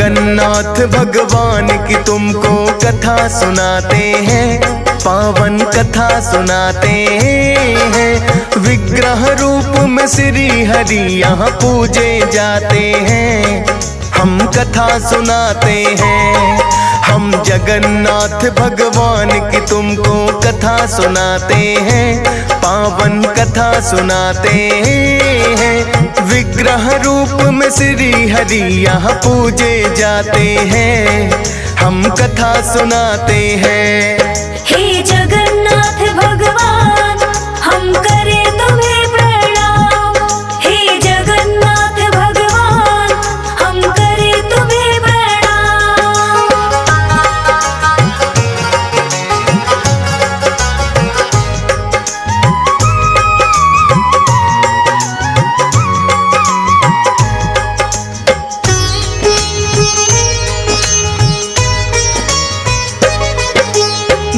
जगन्नाथ भगवान की तुमको कथा सुनाते हैं, पावन कथा सुनाते हैं। विग्रह रूप में श्री हरि यहाँ पूजे जाते हैं, हम कथा सुनाते हैं। हम जगन्नाथ भगवान की तुमको कथा सुनाते हैं, पावन कथा सुनाते हैं। विग्रह रूप में श्री हरि यहाँ पूजे जाते हैं, हम कथा सुनाते हैं। हे जगन्नाथ भगवान हम करें तुम्हें प्रणाम, हे जगन्नाथ भगवान हम करें तुम्हें प्रणाम।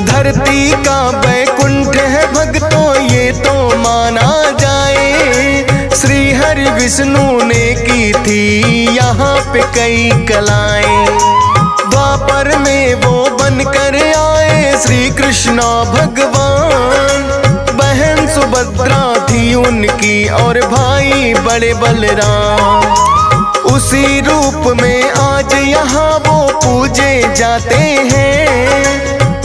धरती का वैकुंठ है भक्तों ये तो माना जाए, श्री हरि विष्णु ने की थी यहाँ पे कई कलाएं। द्वापर में वो बनकर आए श्री कृष्ण भगवान, बहन सुभद्रा थी उनकी और भाई बड़े बलराम। उसी रूप में आज यहाँ वो पूजे जाते हैं,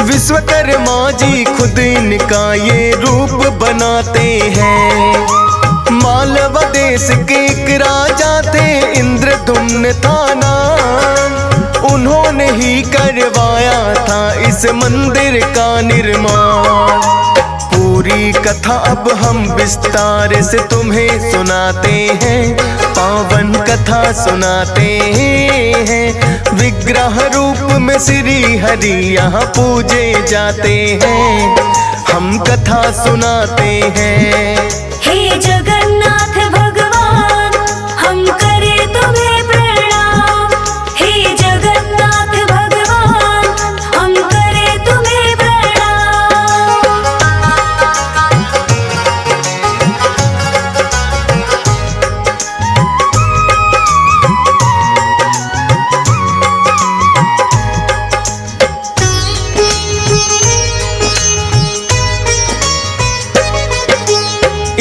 विश्वकर्मा जी खुद इनका ये रूप बनाते हैं। मालवा देश के एक राजा थे इंद्रदुम्न था नाम, उन्होंने ही करवाया था इस मंदिर का निर्माण। पूरी कथा अब हम विस्तार से तुम्हें सुनाते हैं, पावन कथा सुनाते हैं। विग्रह रूप में श्री हरि यहाँ पूजे जाते हैं, हम कथा सुनाते हैं। हे जगन्नाथ भगवान हम करें तुम्हें प्रणाम, हे जगन्नाथ भगवान हम करें तुम्हें प्रणाम।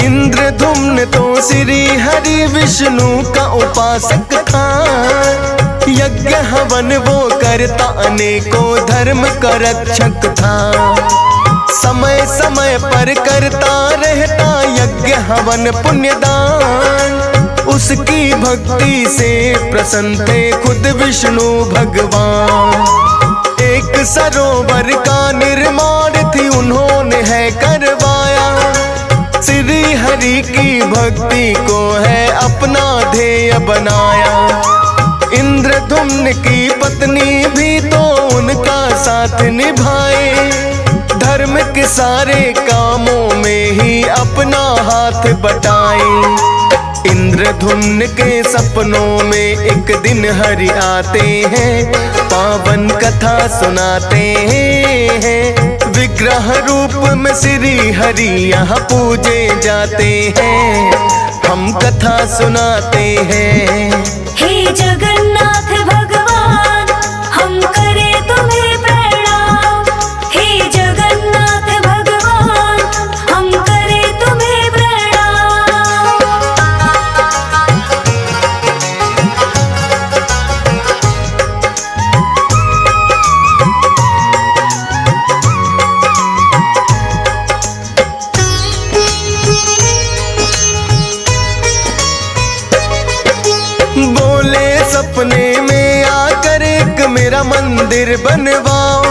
इंद्रधुम्न तो श्री हरि विष्णु का उपासक था, यज्ञ हवन वो करता अनेकों धर्म का रक्षक था। समय समय पर करता रहता यज्ञ हवन पुण्यदान, उसकी भक्ति से प्रसन्न थे खुद विष्णु भगवान। एक सरोवर का निर्माण थी उन्होंने है करवाया, श्री हरि की भक्ति को है अपना ध्येय बनाया। इंद्रधुम्न की पत्नी भी तो उनका साथ निभाए, धर्म के सारे कामों में ही अपना हाथ बटाए। इंद्रधुम्न के सपनों में एक दिन हरि आते हैं, पावन कथा सुनाते हैं। विग्रह रूप में श्री हरि यहाँ पूजे जाते हैं, हम कथा सुनाते हैं। हे जगन्नाथ भगवान हम करें तुम्हें प्रणाम, हे जगन्नाथ भगवान हम करें तुम्हें प्रणाम। बोले सपने में आकर एक मेरा मंदिर बनवाओ,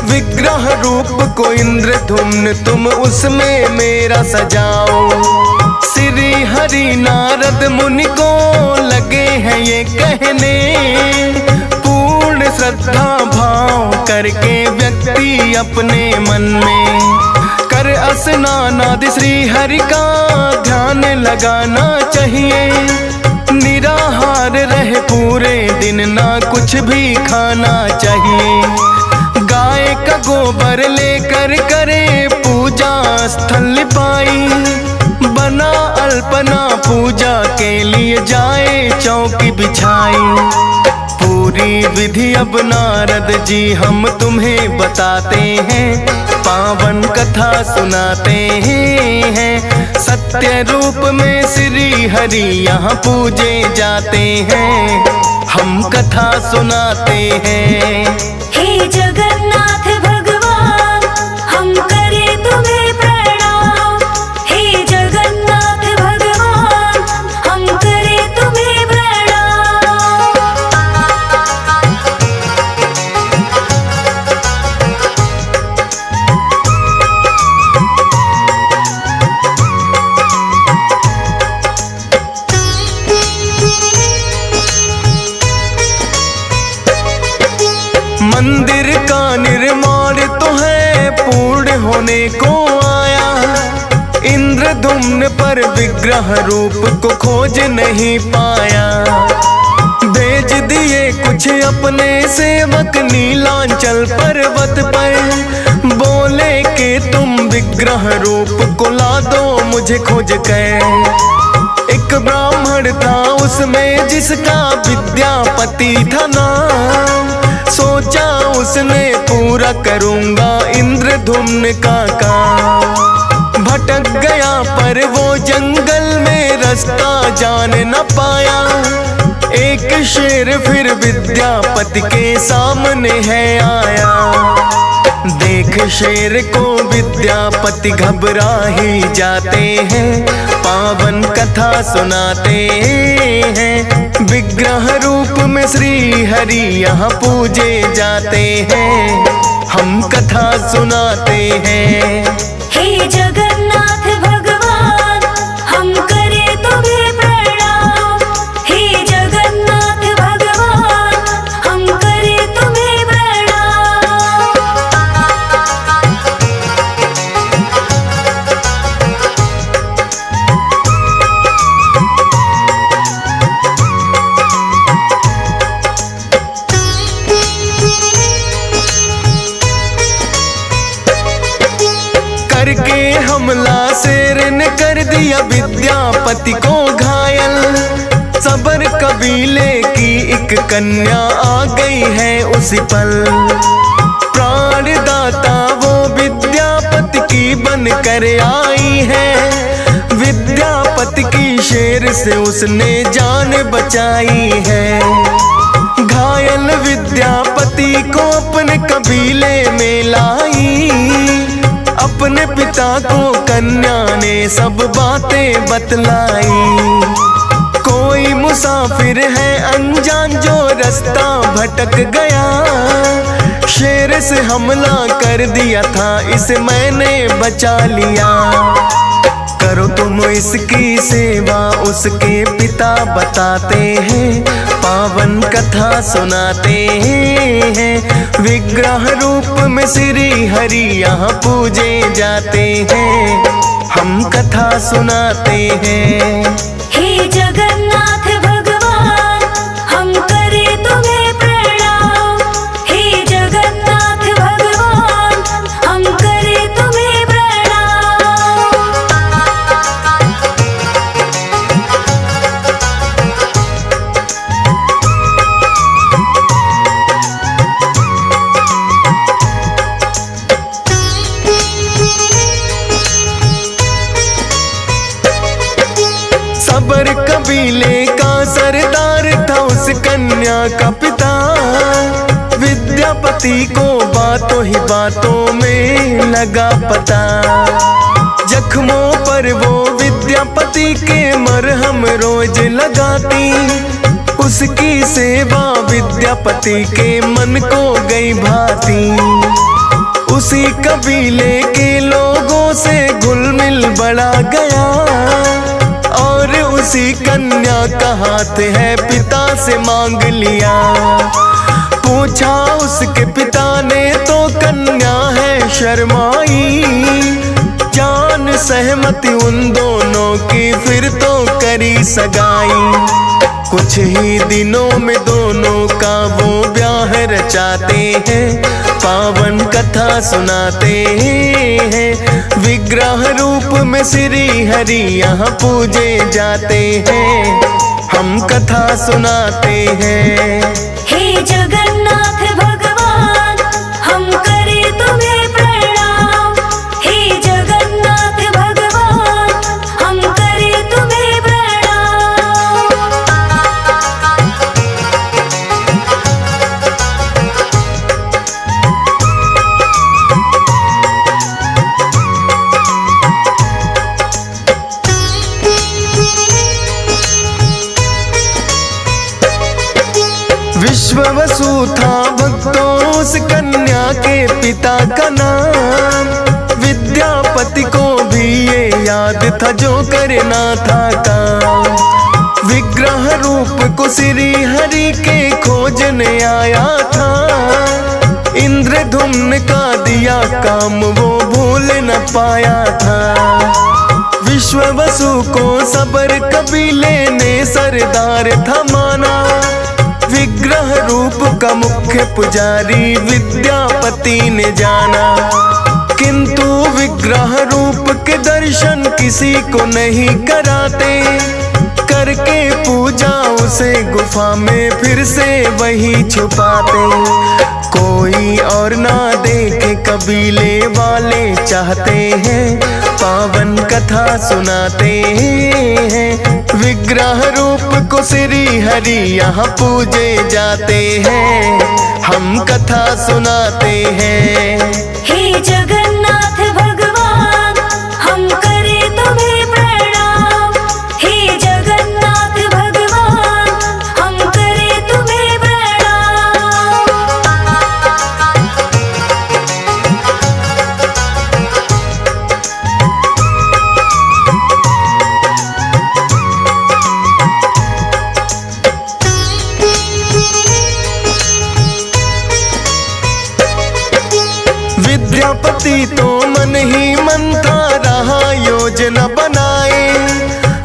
विग्रह रूप को इंद्रधुम्न तुम उसमें मेरा सजाओ। श्री हरि नारद मुनि को लगे हैं ये कहने, पूर्ण श्रद्धा भाव करके व्यक्ति अपने मन में कर स्नानादि श्री हरि का ध्यान लगाना चाहिए। निराहार रहे पूरे दिन ना कुछ भी खाना चाहिए। गाय का गोबर लेकर करे पूजा स्थल पाई, बना अल्पना पूजा के लिए जाए चौकी बिछाई। पूरी विधि अब नारद जी हम तुम्हें बताते हैं, पावन कथा सुनाते हैं। सत्य रूप में श्री हरि यहाँ पूजे जाते हैं, हम कथा सुनाते हैं। हे जगन्नाथ भगवान हम करे तुम्हें प्रणाम। हे जगन्नाथ भगवान हम करे तुम्हें प्रणाम। मंदिर का निर्माण तो है पूर्ण होने को आया, इंद्रधुम्न पर विग्रह रूप को खोज नहीं पाया। भेज दिए कुछ अपने सेवक नीलांचल पर्वत पर, बोले कि तुम विग्रह रूप को ला दो मुझे खोज कर। एक ब्राह्मण था उसमें जिसका विद्यापति था नाम, सोचा उसने पूरा करूंगा इंद्रधुम्न का काम। भटक गया पर वो जंगल में रास्ता जान न पाया, एक शेर फिर विद्यापति के सामने है आया। देख शेर को विद्यापति घबरा ही जाते हैं, पावन कथा सुनाते हैं। विग्रह रूप में श्री हरि यहाँ पूजे जाते हैं, हम कथा सुनाते हैं। हे जगन्नाथ भगवान हम करे तुम्हें प्रणाम। हे जगन्नाथ भगवान हम करे तुम्हें प्रणाम। करके हमला शेर ने कर दिया विद्यापति को घायल। सबर कबीले की एक कन्या आ गई है उसी पल, प्राणदाता वो विद्यापति की बन कर आई है। विद्यापति की शेर से उसने जान बचाई है। घायल विद्यापति को अपने कबीले में लाई, अपने पिता को कन्या ने सब बातें बतलाई। कोई मुसाफिर है अनजान जो रास्ता भटक गया, शेर से हमला कर दिया था इसे मैंने बचा लिया। करो तुम इसकी सेवा उसके पिता बताते हैं, पावन कथा सुनाते हैं। विग्रह रूप में श्री हरि यहाँ पूजे जाते हैं, हम कथा सुनाते हैं। हे जगन्नाथ भगवान हम करे तुम्हें प्रणाम। हे जगन्नाथ भगवान हम करे तुम्हें प्रणाम। सबर कबीले का सरदार था उस कन्या का पिता, विद्यापति को बातों ही बातों में लगा पता। जख्मों पर वो विद्यापति के मरहम रोज लगाती, उसकी सेवा विद्यापति के मन को गई भाती। उसी कबीले के लोगों से घुल मिल बढ़ा गया, और उसी कन्या का हाथ है पिता से मांग लिया। पूछा उसके पिता ने तो कन्या है शर्माई, जान सहमति उन दोनों की फिर तो करी सगाई। कुछ ही दिनों में दोनों का वो ब्याह रचाते हैं, पावन कथा सुनाते हैं। विग्रह रूप में श्री हरि यहाँ पूजे जाते हैं, हम कथा सुनाते हैं। हे जगन्नाथ भगवान हम करे तुम्हें प्रणाम। हे जगन्नाथ भगवान हम करे तुम्हें प्रणाम। विश्ववसु था भक्तों उस कन्या के पिता का नाम। विद्यापति को भी ये याद था जो करना था काम। विग्रह रूप को श्री हरि के खोजने आया था। इंद्रधुम्न का दिया काम वो भूल न पाया था। विश्ववसु को सबर कबीले ने सरदार था माना। विग्रह रूप का मुख्य पुजारी विद्यापति ने जाना। किंतु विग्रह रूप के दर्शन किसी को नहीं कराते। करके पूजा उसे गुफा में फिर से वही छुपाते। कोई और ना देखे कबीले वाले चाहते हैं पावन कथा सुनाते हैं। विग्रह रूप को श्री हरि यहाँ पूजे जाते हैं। हम कथा सुनाते हैं। हे जगन्नाथ भगवान हम करे तुम्हें प्रणाम। हे जगन्नाथ भगवान हम करे तुम्हें प्रणाम। विद्यापति तो मन ही मन था रहा योजना बनाए।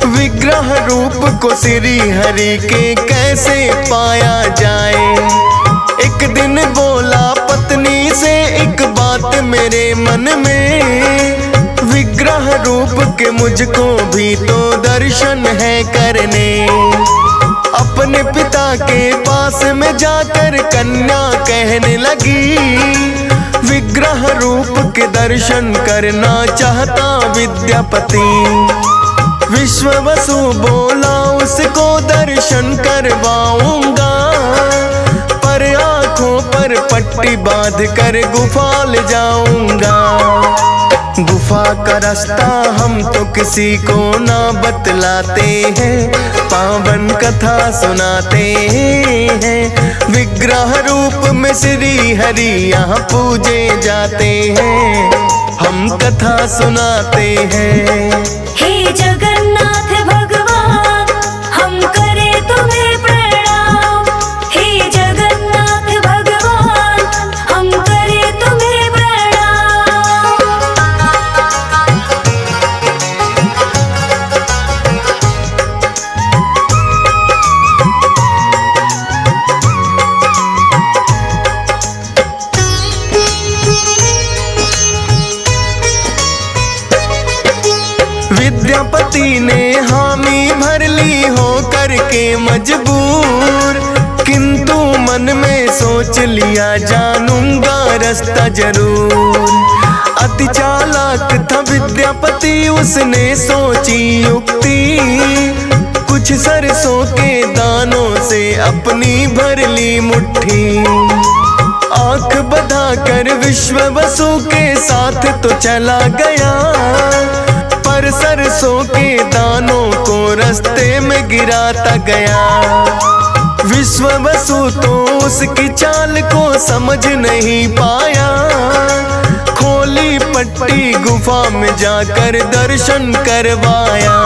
विग्रह रूप को श्री हरि के कैसे पाया जाए। एक दिन बोला पत्नी से एक बात मेरे मन में। विग्रह रूप के मुझको भी तो दर्शन है करने। अपने पिता के पास में जाकर कन्या कहने लगी। विग्रह रूप के दर्शन करना चाहता विद्यापति। विश्ववसु बोला उसको दर्शन करवाऊंगा। पर आंखों पर पट्टी बांध कर गुफा ले जाऊंगा। गुफा का रास्ता हम तो किसी को ना बतलाते हैं। पावन कथा सुनाते हैं। विग्रह रूप में श्री हरि यहाँ पूजे जाते हैं। हम कथा सुनाते हैं। हे जगन्नाथ भगवान हम करे तुम्हें प्रणाम। हे जगन्नाथ भगवान हम करे तुम्हें प्रणाम। विद्यापति ने हामी भर ली हो करके मजबूर। किंतु मन में सोच लिया जानूंगा रास्ता जरूर। अति चालाक था विद्यापति उसने सोची युक्ति। कुछ सरसों के दानों से अपनी भर ली मुट्ठी। आंख बधा कर विश्ववसु के साथ तो चला गया। पर सरसों के दानों को रास्ते में गिराता गया। विश्ववसु तो उसकी चाल को समझ नहीं पाया। खोली पट्टी गुफा में जाकर दर्शन करवाया।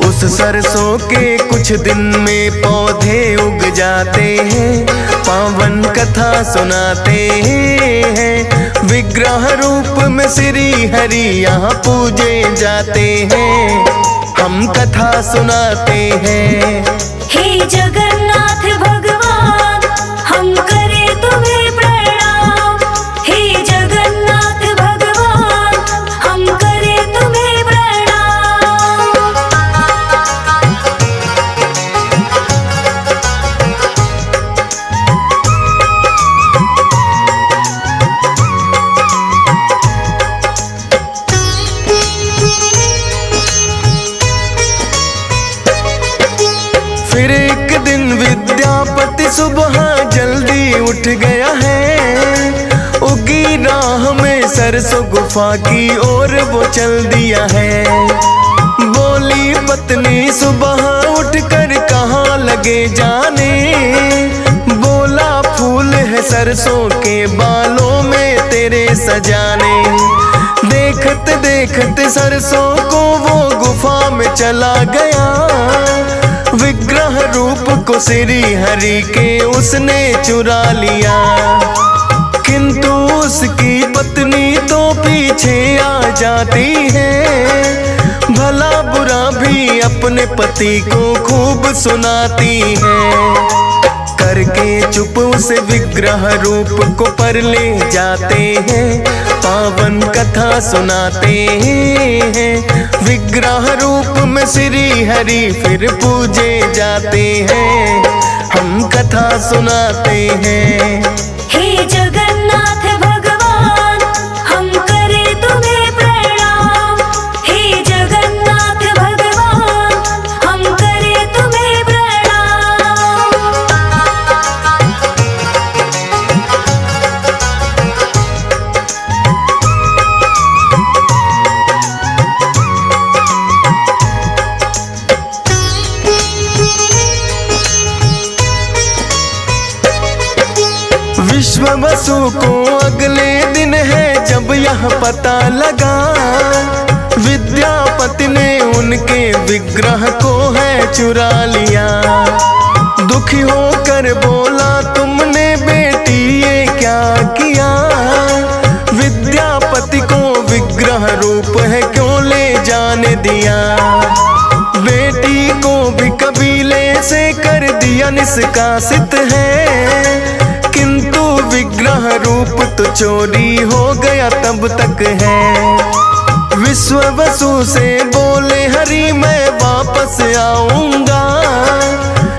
उस सरसों के कुछ दिन में पौधे उग जाते हैं। पावन कथा सुनाते हैं। विग्रह रूप में श्री हरि यहाँ पूजे जाते हैं। हम कथा सुनाते हैं। हे जगन्नाथ भगवान हम करे तुम्हें प्रणाम। हे जगन्नाथ भगवान हम करे तुम्हें प्रणाम। उठ गया है, उगी राह में सरसों गुफा की ओर वो चल दिया है। बोली पत्नी सुबह उठकर कहाँ लगे जाने, बोला फूल है सरसों के बालों में तेरे सजाने। देखते देखते सरसों को वो गुफा में चला गया, विग्रह रूप को श्री हरि के उसने चुरा लिया। किंतु उसकी पत्नी तो पीछे आ जाती है, भला बुरा भी अपने पति को खूब सुनाती है। करके चुप उस विग्रह रूप को पर ले जाते हैं, पावन कथा सुनाते हैं। विग्रह रूप में श्री हरि फिर पूजे जाते हैं, हम कथा सुनाते हैं। हे जगन्नाथ भगवान हम करे तुम्हें प्रणाम, हे जगन्नाथ भगवान हम करे तुम्हें प्रणाम। विश्ववसु को अगले दिन है जब यह पता लगा, विद्यापति ने उनके विग्रह को है चुरा लिया। दुखी होकर बोला तुमने बेटी ये क्या किया, विद्यापति को विग्रह रूप है क्यों ले जाने दिया। बेटी को भी कबीले से कर दिया निष्कासित है, किंतु विग्रह रूप तो चोरी हो गया तब तक है। विश्ववसु से बोले हरि मैं वापस आऊंगा,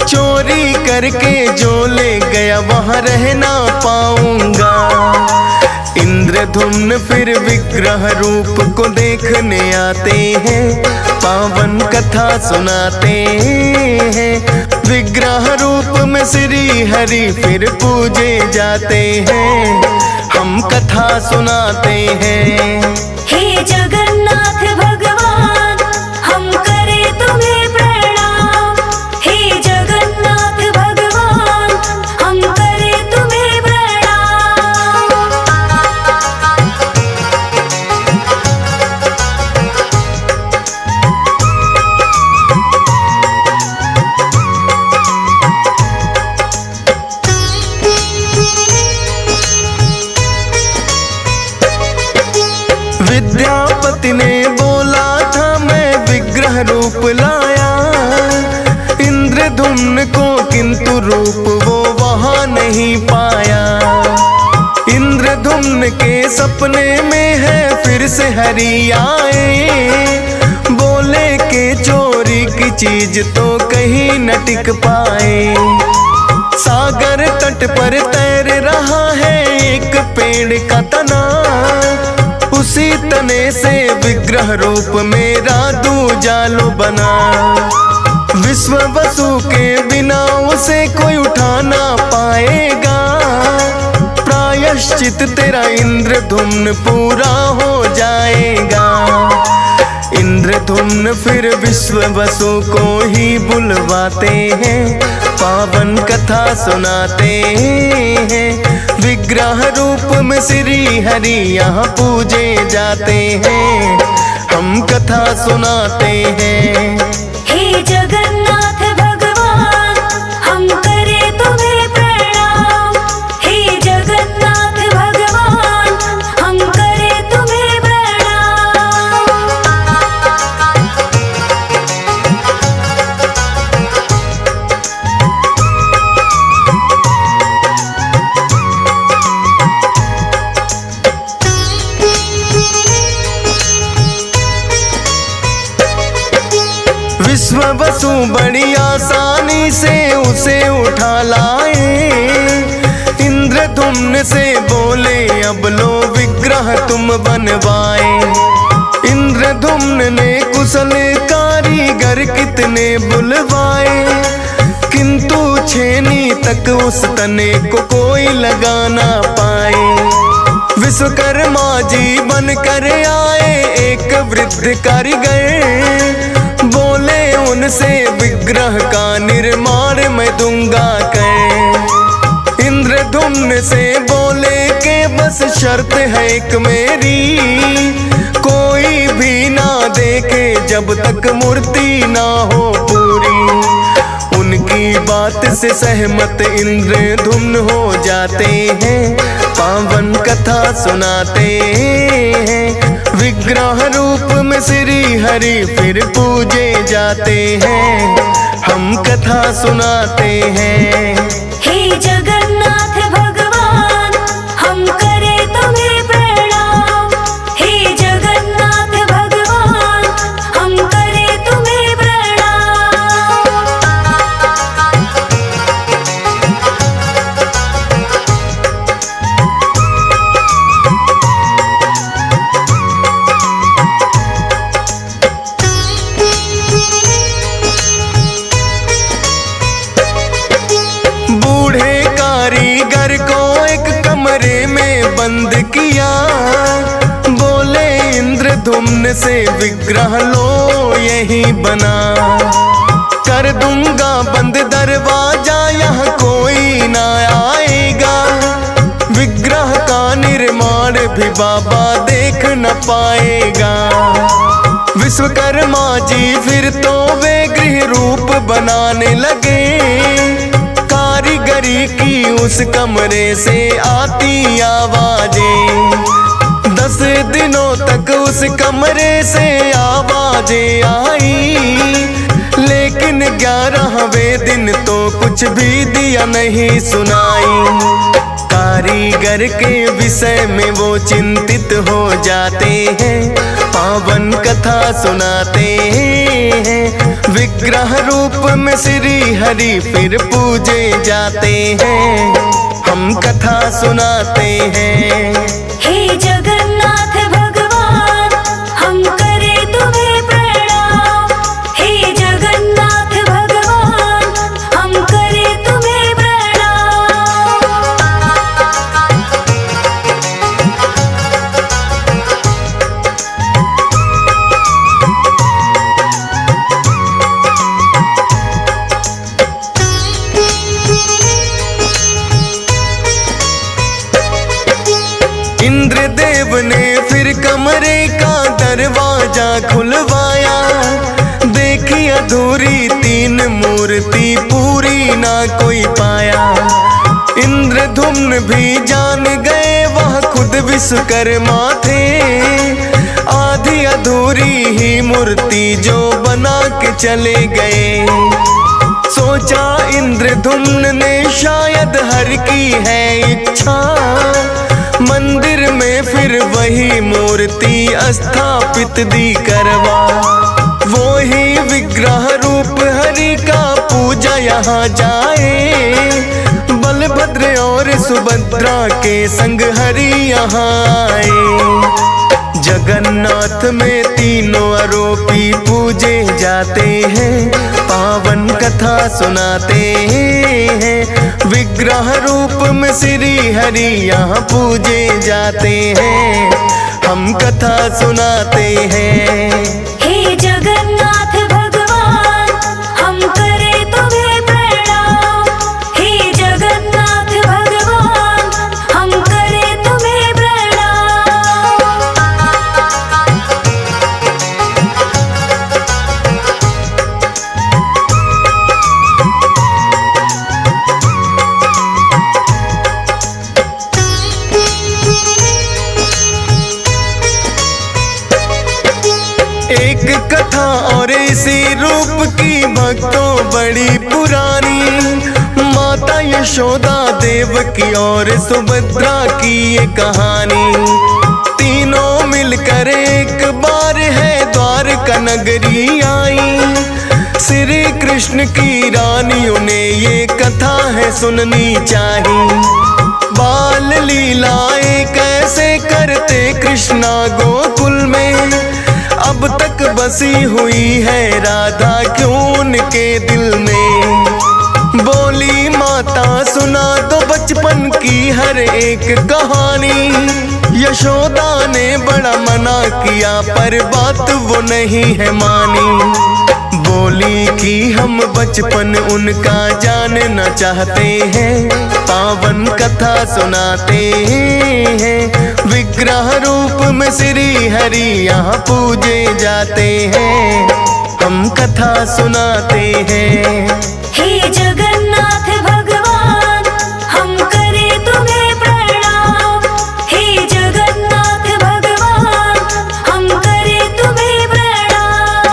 चोरी करके जो ले गया वहां रह ना पाऊंगा। इंद्रधुम्न फिर विग्रह रूप को देखने आते हैं, पावन कथा सुनाते हैं। विग्रह रूप में श्री हरि फिर पूजे जाते हैं, हम कथा सुनाते हैं। हे जगन्नाथ भगवान हम करे तुम्हें प्रणाम, हे जगन्नाथ भगवान हम करे तुम्हें प्रणाम। विद्यापति ने बोला था मैं विग्रह रूप लाया, इंद्रधुम्न को किंतु रूप वो वहां नहीं पाया। इंद्रधुम्न के सपने में है फिर से हरि आए, बोले के चोरी की चीज तो कहीं न टिक पाए। सागर तट पर तैर रहा है एक पेड़ का तना, उसी तने से विग्रह रूप मेरा दूजालो बना। विश्ववसु के बिना उसे कोई उठा ना पाएगा, प्रायश्चित तेरा इंद्रधुम्न पूरा हो जाएगा। इंद्रधुम्न फिर विश्ववसु को ही बुलवाते हैं, पावन कथा सुनाते हैं। विग्रह रूप में श्री हरि यहाँ पूजे जाते हैं, हम कथा सुनाते हैं। हे जगन्नाथ भगवान हम करे तुम्हें प्रणाम, हे जगन्नाथ भगवान हम करे तुम्हें प्रणाम। विश्ववसु बड़ी आसानी से उसे उठा लाए, इंद्रधुम्न से बोले अब लो विग्रह तुम बनवाए। इंद्रधुम्न ने कुशल कारीगर कितने बुलवाए, किंतु छेनी तक उस तने को कोई लगा ना पाए। विश्वकर्मा जी बन कर आए एक वृद्ध कारीगर, बोले उनसे विग्रह का निर्माण मैं दूंगा कर। इंद्रधुम्न से बोले के बस शर्त है एक मेरी, कोई भी ना देखे जब तक मूर्ति ना हो पूरी। उनकी बात से सहमत इंद्रधुम्न हो जाते हैं, पावन कथा सुनाते हैं। विग्रह रूप में श्री हरि फिर पूजे जाते हैं, हम कथा सुनाते हैं। हे जगन्नाथ भगवान हम करे तुम्हें प्रणाम। हे जगन्नाथ भगवान हम करे तुम्हें प्रणाम। बूढ़े कारीगर को एक कमरे में बंद किया, बोले इंद्रधुम्न से विग्रह लो यही बना। कर दूंगा बंद दरवाजा यहाँ कोई ना आएगा, विग्रह का निर्माण भी बाबा देख न पाएगा। विश्वकर्मा जी फिर तो वे गृह रूप बनाने लगे, कारीगरी की उस कमरे से आती आवाजें। 10 दिनों तक उस कमरे से आवाजें आई, लेकिन 11वें दिन तो कुछ भी दिया नहीं सुनाई। कारीगर के विषय में वो चिंतित हो जाते हैं, पावन कथा सुनाते हैं। विग्रह रूप में श्री हरि फिर पूजे जाते हैं, हम कथा सुनाते हैं। हे जगन्नाथ भगवान हम करे तुम्हें प्रणाम। हे जगन्नाथ भगवान हम करे तुम्हें प्रणाम। इंद्रदेव ने फिर कमरे का दरवाजा खुलवाया, देखी अधूरी 3 मूर्ति पूरी ना कोई पाया। इंद्रधुम्न भी जान गए वह खुद विश्वकर्मा थे, आधी अधूरी ही मूर्ति जो बना के चले गए। सोचा इंद्रधुम्न ने शायद हर की है इच्छा, मंदिर में फिर वही मूर्ति स्थापित दी करवा। वो ही विग्रह रूप हरि का पूजा यहाँ जाए, बलभद्र और सुभद्रा के संग हरि यहाँ आए। जगन्नाथ में तीनों आरोपी पूजे जाते हैं, पावन कथा सुनाते हैं। विग्रह रूप में श्री हरि यहाँ पूजे जाते हैं, हम कथा सुनाते हैं। हे जगन्नाथ भगवान हम करे तुम्हें प्रणाम। हे जगन्नाथ भगवान हम करे तुम्हें प्रणाम। एक कथा और इसी रूप की भक्तों बड़ी पुरानी, माता यशोदा देवकी और सुभद्रा की ये कहानी। तीनों मिलकर एक बार है द्वारका नगरी आई, श्री कृष्ण की रानियों ने ये कथा है सुननी चाहिए। बाल लीलाएं कैसे करते कृष्णा गोकुल में, अब तक बसी हुई है राधा क्यों उनके दिल में। बोली माँ माता सुना दो बचपन की हर एक कहानी। यशोदा ने बड़ा मना किया पर बात वो नहीं है मानी। बोली कि हम बचपन उनका जानना चाहते हैं, पावन कथा सुनाते हैं। विग्रह रूप में श्री हरि यहाँ पूजे जाते हैं, हम कथा सुनाते हैं। हे जगन्नाथ भगवान हम करें तुम्हें प्रणाम। हे जगन्नाथ भगवान हम करें तुम्हें प्रणाम।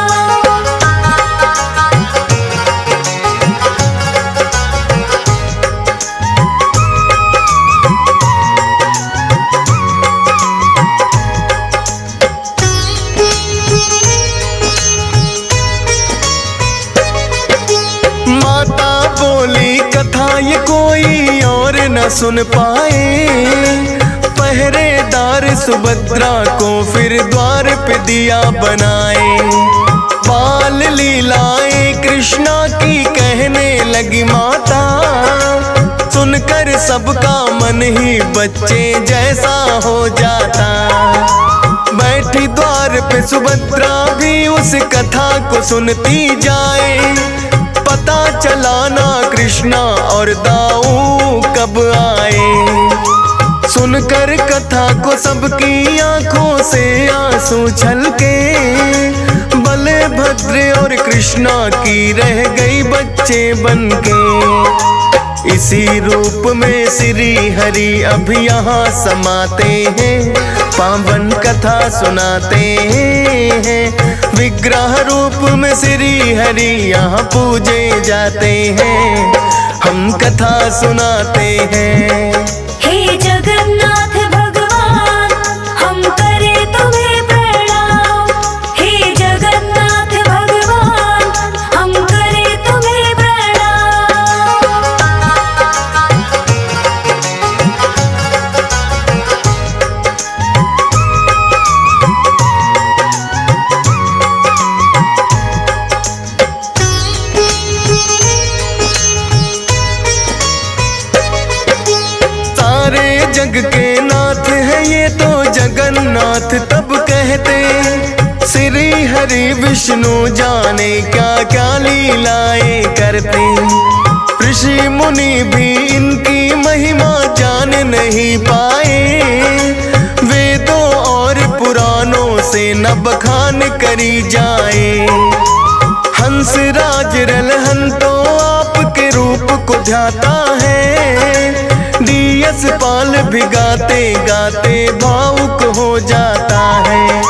माता बोली कथा ये कोई और न सुन पाए। पहरेदार सुभद्रा को फिर द्वार पे दिया बनाए। बाल लीलाएं कृष्णा की कहने लगी माता, सुनकर सबका मन ही बच्चे जैसा हो जाता। बैठी द्वार पे सुभद्रा भी उस कथा को सुनती जाए। पता चला ना कृष्णा और दाऊ कब आए। सुनकर कथा को सबकी आंखों से आंसू छलके। बलभद्र और कृष्णा की रह गई बच्चे बनके। इसी रूप में श्री हरि अब यहाँ समाते हैं, पावन कथा सुनाते हैं। विग्रह रूप में श्री हरि यहाँ पूजे जाते हैं, हम कथा सुनाते हैं। हे जगन्नाथ भगवान हम करें तुम्हें प्रणाम। हे जगन्नाथ भगवान हम करें तुम्हें प्रणाम। जग के नाथ है ये तो जगन्नाथ तब कहते। श्री हरि विष्णु जाने क्या क्या लीलाएं करते। ऋषि मुनि भी इनकी महिमा जान नहीं पाए। वेदों और पुराणों से न बखान करी जाए। हंस राज रलहन तो आपके रूप को ध्याता है। डीएस पाल भी गाते गाते भावुक हो जाता है।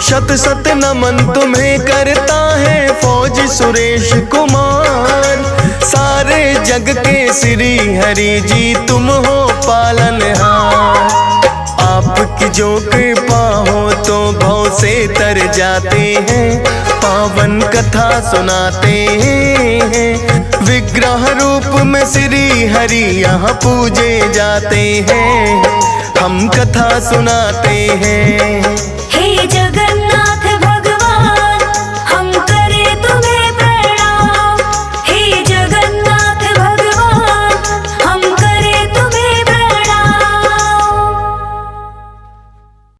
शत शत नमन तुम्हें करता है फौजी सुरेश कुमार। सारे जग के श्री हरि जी तुम हो पालनहार। आपकी जो कृपा हो तो भव से तर जाते हैं, पावन कथा सुनाते हैं। विग्रह रूप में श्री हरि यहाँ पूजे जाते हैं, हम कथा सुनाते हैं।